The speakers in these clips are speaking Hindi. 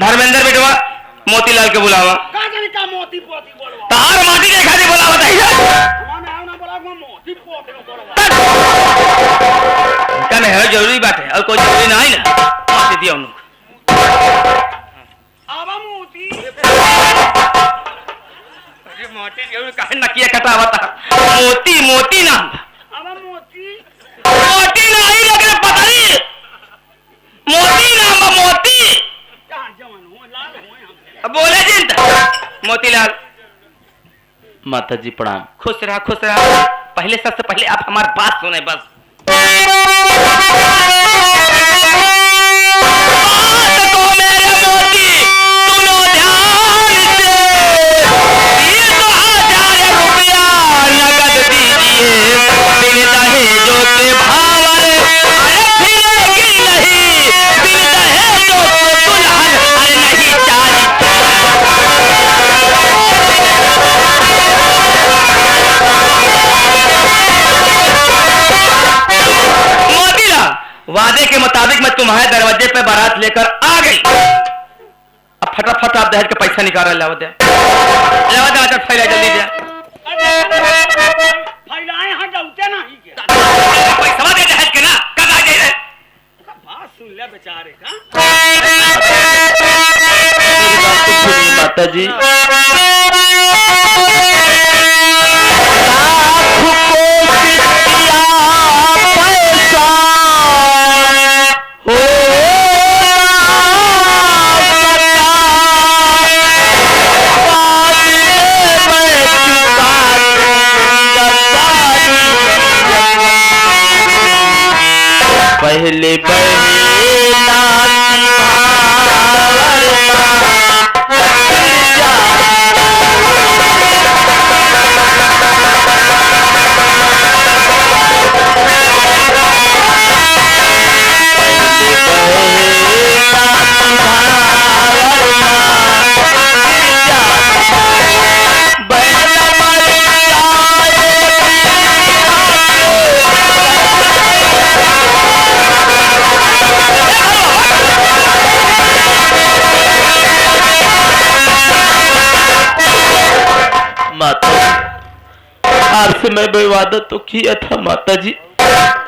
धर्मेंद्र बेटवा मोतीलाल के बुलावा तार माटी देखा दे बोला बताइए क्या नहीं है जरूरी बात है और कोई जरूरी नहीं ना माटी दिया उन्होंने मोती जरूर कहे नकिया कटा बता मोती मोती नाम मोती नहीं लेकिन पता नहीं मोती नाम मोती अब बोले जिंदा मोतीलाल माता जी प्रणाम। खुश रहा पहले सबसे पहले आप हमारी बात सुने बस वादे के मुताबिक मैं तुम्हारे दरवाजे पे बारात लेकर आ गई। अब फटाफट आप दहेज का पैसा निकाल लाओ दे फैला जल्दी दे फैलाए हां जाते नहीं क्या पैसा दे दहेज के ना कब आ जाए बात सुन ले बेचारे का माता जी पहले आपसे मैं वादा तो किया था माता जी,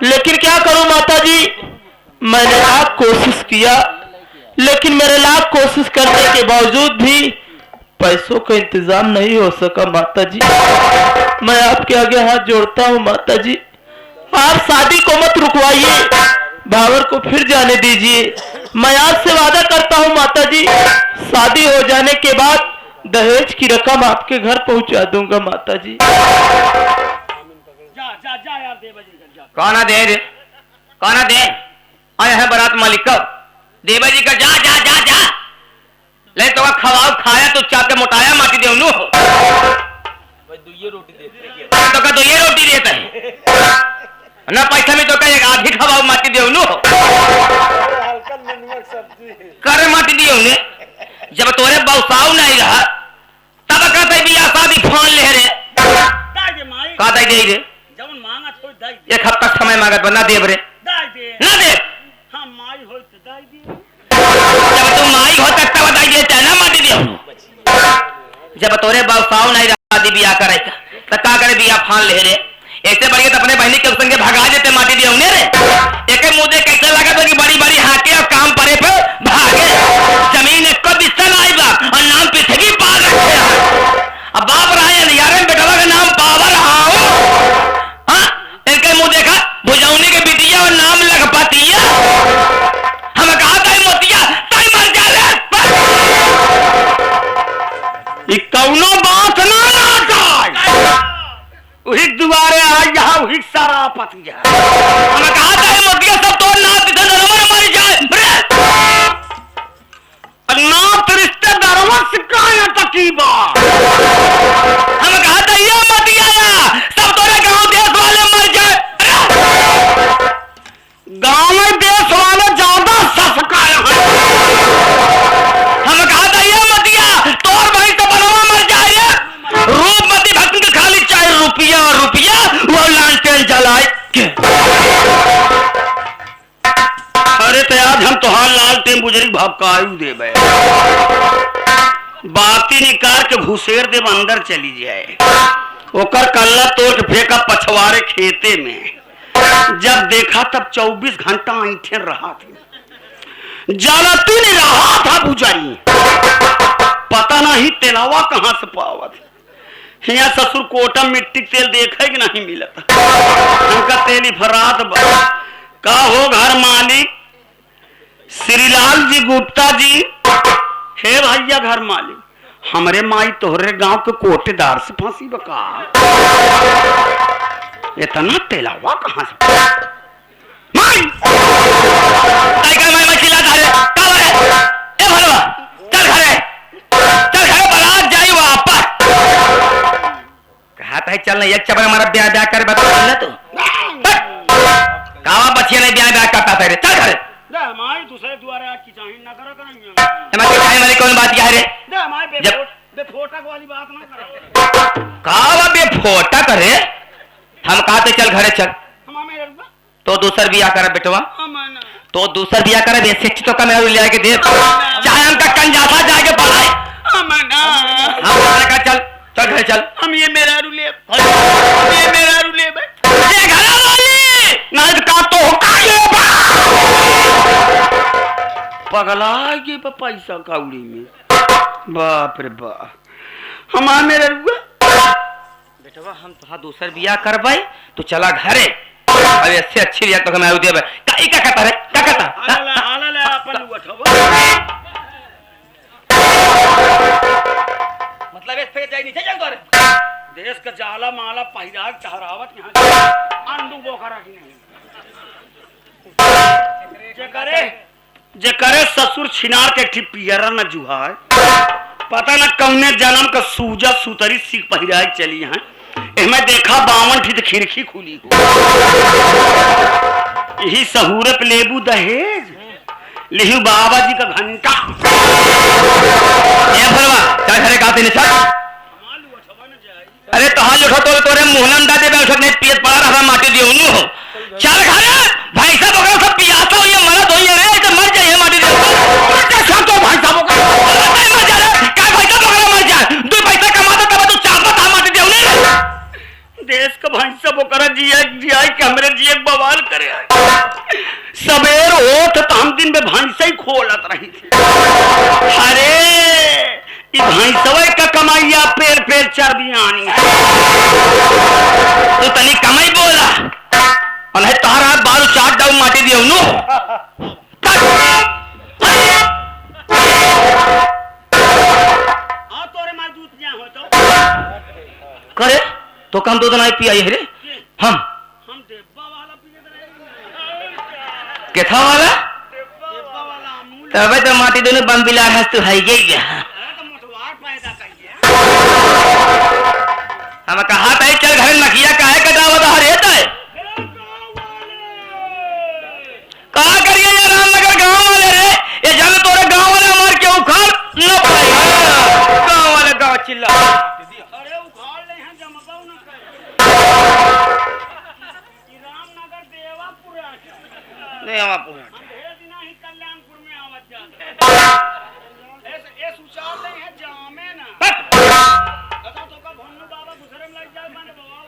लेकिन क्या करूं माता जी, मैंने लाख कोशिश किया लेकिन मेरे लाख कोशिश करने के बावजूद भी पैसों का इंतजाम नहीं हो सका माता जी। मैं आपके आगे हाथ जोड़ता हूं माता जी, आप शादी को मत रुकवाइए, भावर को फिर जाने दीजिए। मैं आपसे वादा करता हूं माता जी, शादी हो जाने के बाद दहेज की रकम आपके घर पहुंचा दूंगा माता जी। जा यार दे बजी जा कौन दे आया है बारात मालिक का देवा जी का जा जा जा जा ले तो खवाओ खाया तो चाप के मोटाया माटी दे उन्हों भाई दुइये रोटी देता है ना पैसा में तो का एक आधी खवाओ माटी दे उन्हों करे माटी दिए उन्हें जब तोरे बौसाऊ नहीं रहा तब कहते बिया शादी फान ले रे का दे रे जवन मांगा तो दे एक हफ्ता समय मांगत बना देब रे ना दे हां माई होय तो दे दे जब तुम माई हो तक तब दे दे ना माटी दे जब तोरे बौसाऊ नहीं रहा शादी बिया करे त का करे बिया फान ले रे ऐसे बढ़िया तो अपने बहनी के संगे भगा देते माटी दे उन्हें रे एक मुद्दे कैसे लगा तो कि बड़ी हाके और काम परे पे भागे जमीन को दिशा नहीं बा और नाम पृथ्वी पा रखे अब बाप रहा यार बेटा का नाम पावर आओ हाँ इनके मुंह देखा भुजौनी के बिटिया और नाम लग पाती है हम कहा था मोतिया तय मर जा कौनो बात ना वही दुआरे आ यहाँ वही सारा पतिया हम कहा था मोतिया सब तो नाम मर जाए नाम रिश्तेदारों से कहा तकीबा हम कहा था ये मोतिया सब तोरे गांव देश वाले मर जाए गांव में देश वाले ज्यादा ससकाए हम कहा था ये मोतिया तोर भाई तो बनवा मर जाए रूपमती भक्त के खाली चाहे रुपया वो लालटेन जलाए आज हम तोहार लाल टेम बुजरी भपकायू देबे, बाती निकाल के घुसेर देब अंदर चली जाए, ओकर कल्ला तोड़ के फेंका पछवारे खेते में। जब देखा तब 24 घंटा ऐठे रहा थी, जानती नहीं रहा था बुजरी, पता नहीं तेलावा कहां से पावत। यहाँ ससुर कोटा मिट्टी तेल देखे कि नहीं मिलता, उनका तेल ही फरात बा। का हो घर मालिक श्रीलाल जी गुप्ता जी? हे भैया घर मालिक, हमरे माई तोहरे गांव के कोटेदार से फांसी बका, इतना तेलावा कहां से? माई टाइगर मैं मछली धारे कब है? ए भलवा चल घरे, चल घरे बारात जाई वापस। कहा था चल नहीं एक चबर हमारा ब्याह ब्याह कर बता ना तू कावा बचिया नहीं ब्याह ब्याह करता था रे, चल घरे। दे माई दूसरे द्वारे आज की चाहे ना करा करेंगे, हमारे चाहे वाली कौन बात क्या है रे? दे माई जब- बेफोटक वाली बात ना करो। कावा बे फोटा करे, हम कहते चल घरे चल, हम मेरे रुपा तो दूसर बियाह कर बेटवा, हम ना तो दूसर बियाह करे बेसे तो का मेरा ले आके दे, चाहे हमका कंजासा जाके पढ़ाए, हम ना हम का चल चल घरे चल। हम ये मेरा रूले, ये मेरा रूले ये घरा वाली नाइट का तो काले पगला के पैसा कौड़ी में, बाप रे बाप। हम मेरे रुपा बेटवा हम तो दूसर बियाह करवाई, तो चला घरे, अब इससे अच्छी लिया तो मैं दे का क्या कहता रे, क्या कहता? आला ले अपन उठवा, मतलब इस पे जाई नहीं चल कर देश का जाला माला पहिरा चहरावत यहाँ अंडू बोखरा की नहीं। जे करे ससुर छिनार के ठी पियरा न जुहाय, पता न कौने जन्म का सूजा सुतरी सीख पहिराई चली है। इसमें देखा 52 ठी खिड़की खुली हो, यही सहूरत लेबू दहेज लिहू बाबा जी का घंटा। ये भरवा चल घरे का दिन चल। अरे तो हाल उठो तो तोरे मुहलम दादे बैठ नहीं पियत पड़ा रहा माटी दियो नु हो, चल घरे भाई साहब ओकरा सब पियाता हो, ये मरद होई रे तो मर जाए माटी दियो क्या शाम तो भाई साहब ओकरा मर जा रे, का भाई साहब ओकरा मर जा, दो पैसा कमाता तब तू चाहता था माटी दियो ने। देश का भाई सब ओकरा जिया के हमरे जिए बवाल करे। सबेर होत तो हम दिन में भैंसा ही खोलत रही थी। अरे ई भैंसवे का कमाइया पेर पेर चर्बी आनी है। तू तनी कमाई बोला और नहीं तारा बाल चाट दाऊ माटी दियो नु। आ तोरे मार दूध पिया हो तो करे तो कम दूध नहीं पिया रे हम देब्बा वाला पिए रहे, केथा वाला देब्बा वाला अमूल तबे तो माटी दोनों बम बिला हंस तू है गई तो मोटवार पैदा करिए। हम कहा था चल घर नकिया काहे कटावत हरे तय का करिए ये रामनगर गांव वाले रे, ये जब तोरे गांव वाले मार के उखाड़ न पाई गांव वाले गांव चिल्ला अरे उखाड़ ले हैं जमबाऊ न करे। रामनगर देवापुर नहीं हम पूरा ढेर दिना ही कल्याणपुर में आवत जाते ऐसे उचार ले हैं जामे ना कथा तो का भन्नू बाबा गुजरे में लग जाए बने बवाल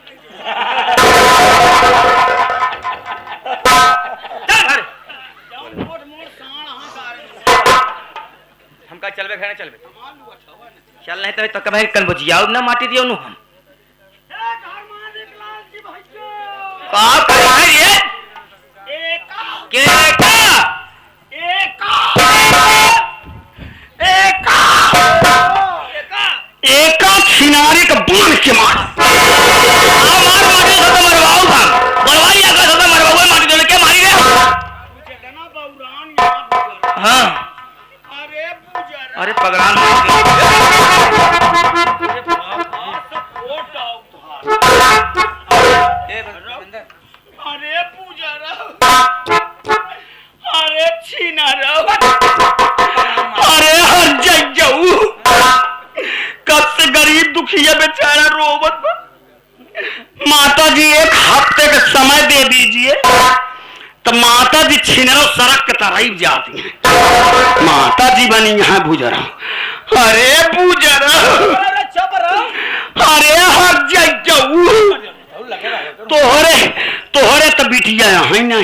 चल घर जाओ मोट मोट साण हां सारे हम का चलबे घर चलबे मालू अच्छा न चल नहीं तो कभी कल बुझियाओ ना माटी दियो नु हम ए घर मालिक लाल जी भैया का करे ये एका के का एका एका एका छिनारी का बांध के मार मार माटी से तो मरवाओ हम बलवाई आका से तो मरवाओ माटी दोले के मारी रे मुझे कहना बौरान यहां बुजर हां अरे बुजर अरे पगड़ान मार के अरे बाबा सब वोट आउट ए बंदर अरे बुजर अरे छिनार अरे हर जगह कब से गरीब दुखिया बेचारा रोवत बा। माता जी एक हफ्ते का समय दे दीजिए तो माता भी छिनरो सड़क के तरफ जाती हैं। माता जी बनी यहाँ बुजरा, अरे बुजरा, अरे हर जाऊ तोहरे तो बिटिया है ना,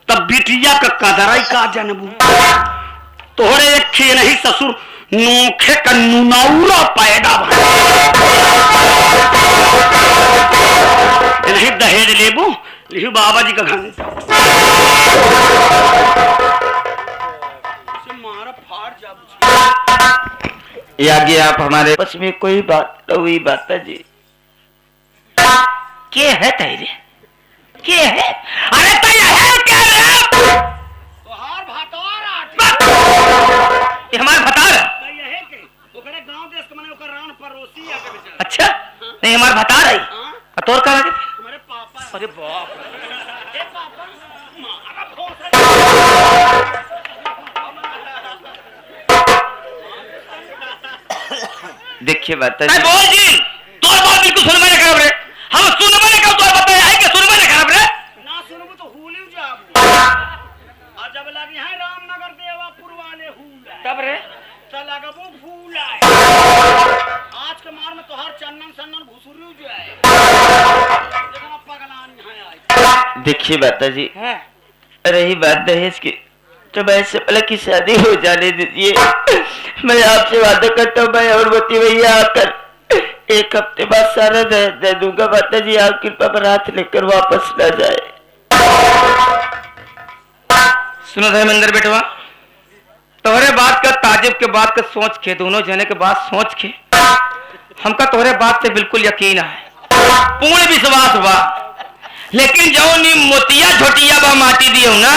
तब बिटिया का कदराई का जनबू, तोहरे एक खे नहीं ससुर नोखे का नुनाउरा पैदा नहीं दहेज लेबू लिखू बाबा जी का घर मारा फाड़ जा आगे आप हमारे बस में कोई बात तो हुई माता जी। के है तेरे, के है? अरे तो ये है क्या रे? तोहार भातार ये हमार भतार है। ये है के ओकरे गांव देश के माने ओकर रान पड़ोसी आके बेचारा। अच्छा नहीं हमार भतार है। तोर का लगे हमारे पापा। अरे बाप रे, ए पापा मारा भोसड़ा। देखिए माता जी बोल जी, तोर बात बिल्कुल सुन मैंने खराब रे, हम सुन मैंने कब तोर बताया है कि सुन मैंने खराब रे, ना सुनबो तो हुलियो जाबो। आ जब लगी है रामनगर देवापुर वाले हुला तब रे त लगबो फूला। आज के मार में तोहार चन्नन सन्नन घुसुरियो जो है, देखो पगलान है आज। देखिए माता जी, रही बात दहेज की तो मैं इससे पहले की शादी हो जाने दीजिए। मैं आपसे वादा करता हूँ, मैं और बती भैया आकर एक हफ्ते बाद सारा दहेज दे दूंगा। माता जी आप कृपा पर हाथ लेकर वापस न जाए। सुनो धर्मेंद्र बेटवा, तोहरे बात का ताजुब के बात का सोच के, दोनों जने के बात सोच के हमका तोहरे बात से बिल्कुल यकीन है, पूर्ण विश्वास बा। लेकिन जो नी मोतिया झोटिया बा माटी दियो ना,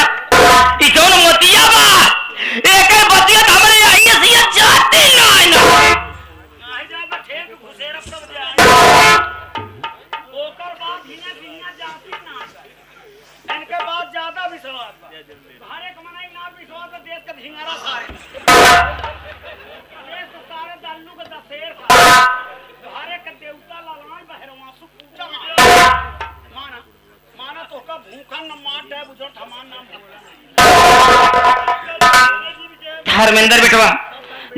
ई जौन मोतिया बा एकर बतियत हमरे आइए से चाहते ना नाही जाबे ठेक घुसेर सब जाए। ओकर बात हिने बिना जाती ना, इनके बात ज्यादा विश्वास बा। हर एक मनाई ना विश्वास तो देश के ढिंगारा सारे, देश के सारे दल्लू के दशेर खा, हर एक देवता लालान बहरवासु पूजा माना माना तो का भूखा न मार दे बुझो ठमान नाम धर्मेंद्र बेटवा,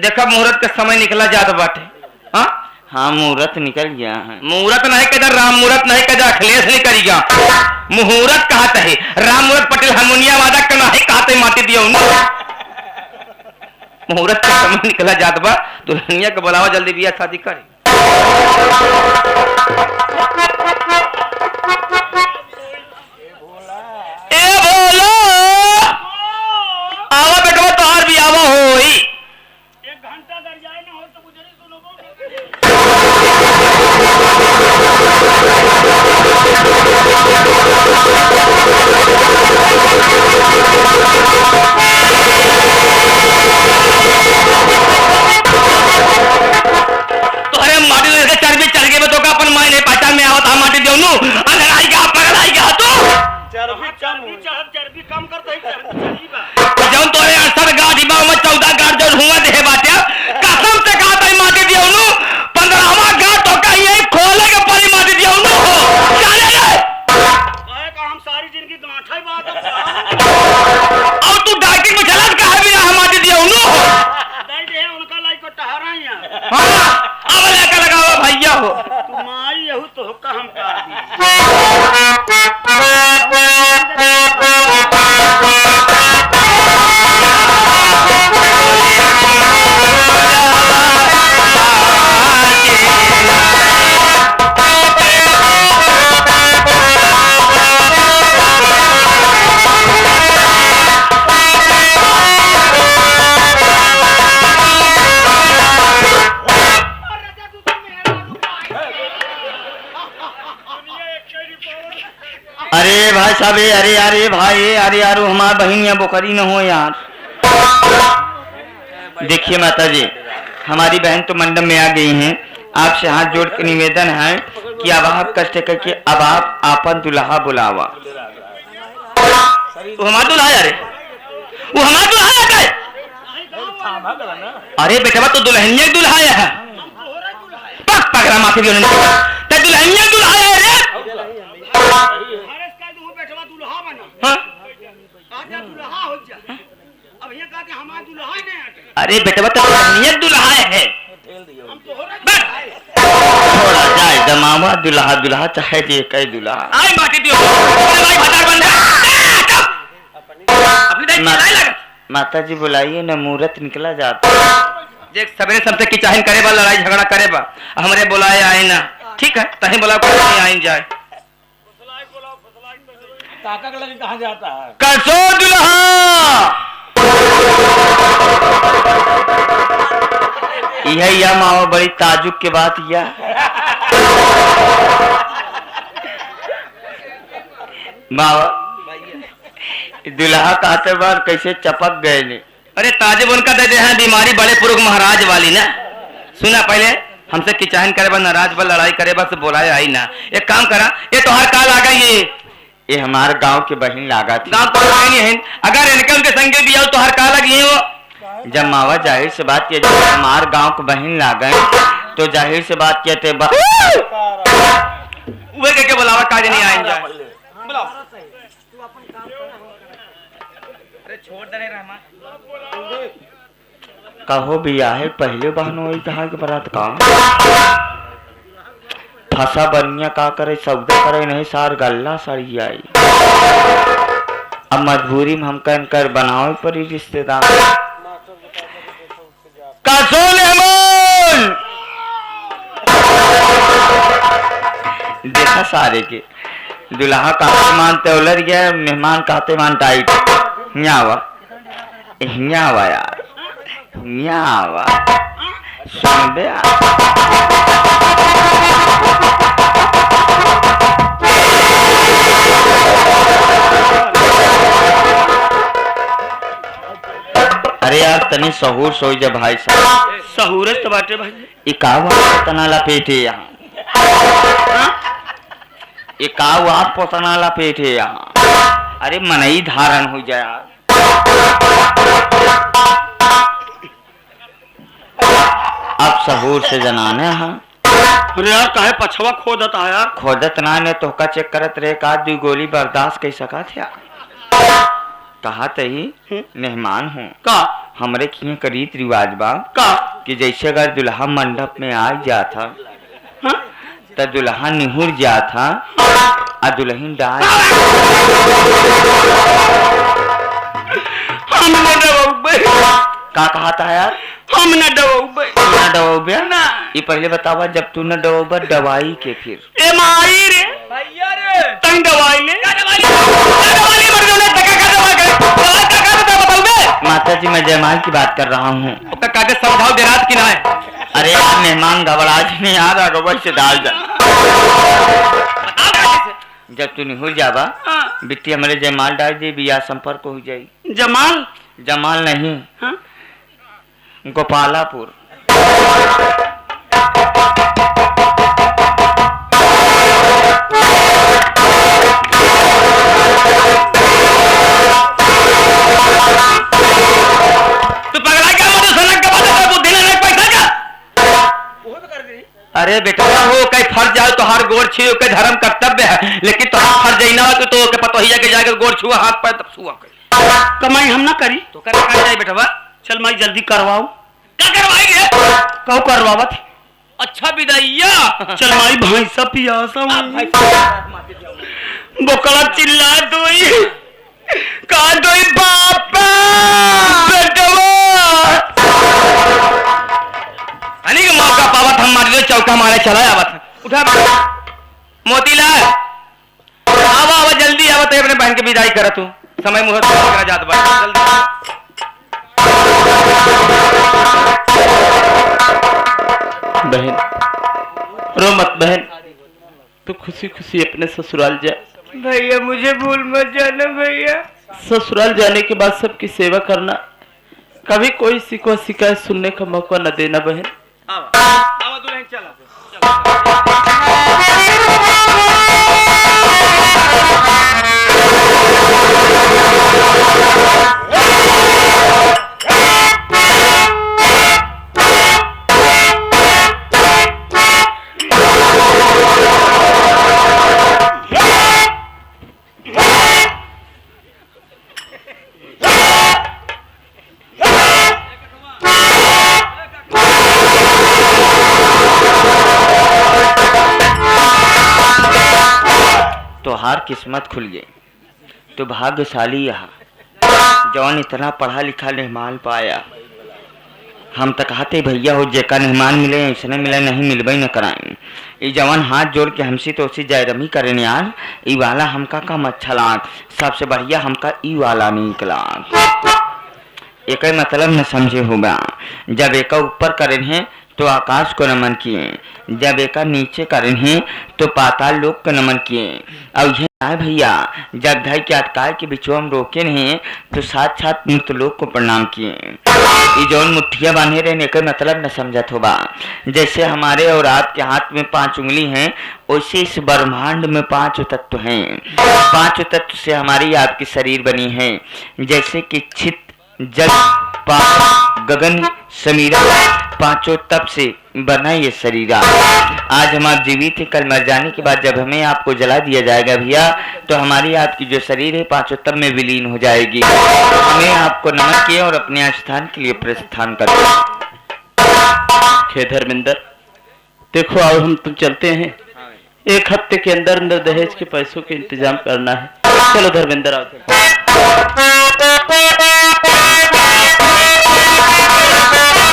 देखा मुहूर्त का समय निकला जात बाटे। हाँ हाँ मुहूर्त निकल गया है। मुहूर्त नहीं कदा राम मुहूर्त नहीं कदा अखिलेश नहीं करीगा, मुहूर्त कहत है राम मुहूर्त पटेल हारमोनिया वादक का नहीं कहते माटी दियो ना। मुहूर्त का समय निकला जात बा, दुल्हनिया के बुलावा जल्दी बिया शादी करे। ए बोलो आवा बेटवा, तोहार भी आवा होई। एक घंटा दर जाए ना हो तो गुजरी सुनो। तोहरे माटी लेके चढ़ गए तो का अपन मायने पहचान में आवत हम माटी देउनु, अगर आई का पकड़ आई का तू चर्बी कम कर दे, चर्बी बा जौन तोरे 68 गाड़ी बा में 14 गाड़ जौन हुआ देहे बाटे, कसम से कहा तई माटी देउनु 15वां गाड़ तो का ये खोले के परी माटी देउनु हो चले रे। कहे का हम सारी जिंदगी गांठा ही बात और तू डाइटिंग में चलत का है बिना माटी देउनु हो दे दे उनका लाई को टहराइया। हां अब लेके लगावा भैया हो तू माई यहू तो हुक्का हम कर दी। अरे भाई साहब, अरे अरे भाई, अरे यार हमार बहन या बोकरी न हो यार। देखिए माता जी, हमारी बहन तो मंडप में आ गई हैं। आपसे हाथ जोड़ के निवेदन है कि अब आप कष्ट करके अब आप आपन दुल्हा बुलावा। वो हमारा दुल्हा है, अरे वो हमारा दुल्हा है। अरे बेटा तो दुल्हनिया दुल्हा है, पक पकड़ा माफी दियो ते दुल्हनिया दुल्हा है रे। हरेस का दू बैठवा दुल्हा बना। हां अरे बेटवा तो नियत दुल्हा है, थोड़ा जाए दमामा दुल्हा दुल्हा चाहे जे कई दुल्हा। आई माटी दियो भाई भतार बंद अपनी दाई चिल्लाए लगा। माता जी बुलाइए न, मुहूर्त निकला जाता। जे सवेरे सबसे की चाहन करे बा, लड़ाई झगड़ा करे बा, हमरे बुलाए आए ना, ठीक है तहीं बुला कोई नहीं आइन जाए। काका के लगे कहाँ जाता है? कसो दुल्हा यह मावा बड़ी ताजुब के बात या मावा दुल्हा कहते बार कैसे चपक गए ने। अरे ताजिब उनका दे दे हैं, बीमारी बड़े पुरुष महाराज वाली ना। सुना पहले हमसे किचाहन करे बा, नाराज बा, लड़ाई करे बा, सब बोलाए आई ना। एक काम करा, ये तोहार काल आ गई, ये हमारे गांव के बहन लागा थी। गांव तो नहीं है, अगर इनके उनके संगे भी आओ तो हर काल लगी वो। जब मावा जाहिर से बात किया, जब हमारे गांव के बहन लागा तो जाहिर से बात कहते वे के बुलावा काज नहीं आइन जाए। बुलाओ अरे छोड़ दे रहमान। कहो बिया है पहले बहन वही कहा के बरात का फसा बनिया का करे, सौदा करे नहीं सार गल्ला सड़ी आई। अब मजबूरी में हम कर बनाओ परी रिश्तेदार। कसो लेमन देखा सारे के दुल्हा कहते मानते उलर गया, मेहमान कहते मान टाइट। न्यावा यार न्यावा सुन बे अरे यार तनी सहूर सोई जा भाई साहब। सहूरत तो बाटे भाई। इकावा तना लपेटे यहाँ, इकावा पोतना लपेटे यहाँ। अरे मनई धारण हो जाए यार। अब सहूर से जनाने हाँ। अरे यार काहे पछवा खोदत आ यार। खोदत ना ने तो का चेक करत रहे का दू गोली बर्दाश्त कर सका था। कहा तही मेहमान हूँ का हमरे किए का रीत रिवाज बा का कि जैसे अगर दुल्हा मंडप में आ जाता हाँ? तो दुल्हा निहुर जाता और दुल्हन डाल। हम न डबोबे। का कहा था यार? हम न डबोबे। न डबोबे ना। ये पहले बतावा जब तू न डबोबे दवाई के फिर ए माई रे भैया रे तंग दवाई ले। माता जी मैं जयमाल की बात कर रहा हूँ। कागज समझाओ देराज की ना है। अरे यार मेहमान घबराज नहीं आ रहा गोबर से डाल जा। जब तू निहुर जाबा बिट्टी हमारे जयमाल डाल दे बिया संपर्क हो जाई। जमाल जमाल नहीं हाँ? गोपालापुर। अरे बेटा हो कई फर्ज जाओ तो हर गोड़ छुओ के धर्म कर्तव्य है, लेकिन तो फर्ज ही ना हो तो के पतोहिया के जाके गोड़ छुआ हाथ पैर तब छुआ कमाई हम ना करी तो कर जाए बेटा। चल माई जल्दी करवाओ। क्या करवाएंगे? कहो करवावत। अच्छा विदाइया। चल माई भैंसा पियासा बोकड़ा चिल्ला दोई का दोई बापा बेटवा अनी के मौका पावत हम मारे चौका मारे चला आवत। उठा मोतीलाल आवा आवा जल्दी आवत अपने बहन के विदाई कर तू समय मुहूर्त करा जात बा जल्दी। बहन रो मत बहन, तू खुशी खुशी अपने ससुराल जा। भैया मुझे भूल मत जाना भैया। ससुराल जाने के बाद सबकी सेवा करना, कभी कोई को शिकायत सुनने का मौका न देना बहन। आवा दुल्हन चला। तुम्हार किस्मत खुल गई तो भाग्यशाली यहाँ जौन इतना पढ़ा लिखा मेहमान पाया। हम तो कहते भैया हो जेका मेहमान मिले इसने मिले नहीं मिलबे न कराएं। ई जवान हाथ जोड़ के हमसे तो उसी जयरमी करें यार। ई वाला हमका कम अच्छा लाग, सबसे बढ़िया हमका ई वाला नीक लाग। एक मतलब न समझे होगा, जब एक ऊपर करें हैं तो आकाश को नमन किए, जब एक नीचे करें हैं तो पाताल लोक को नमन किए। और यह है भैया जब धई के अटकाए के बिचुआ में रोके नहीं तो साथ साथ मृत लोक को प्रणाम किए। ये जौन मुठ्ठिया बांधे रहे एक मतलब न समझत होगा। जैसे हमारे और आपके हाथ में 5 उंगली हैं वैसे इस ब्रह्मांड में 5 तत्व हैं। 5 तत्व से हमारी आपकी शरीर बनी है। जैसे कि चित जल पाप गगन समीरा 5 तप से बना ये शरीर। आज हम आप जीवित हैं, कल मर जाने के बाद जब हमें आपको जला दिया जाएगा भैया तो हमारी आपकी जो शरीर है 5 तप में विलीन हो जाएगी। हमें आपको नमन किए और अपने स्थान के लिए प्रस्थान कर खे धर्मेंद्र देखो आओ हम तुम चलते हैं। 1 हफ्ते के अंदर अंदर दहेज के पैसों के इंतजाम करना है। चलो धर्मेंद्र आओ।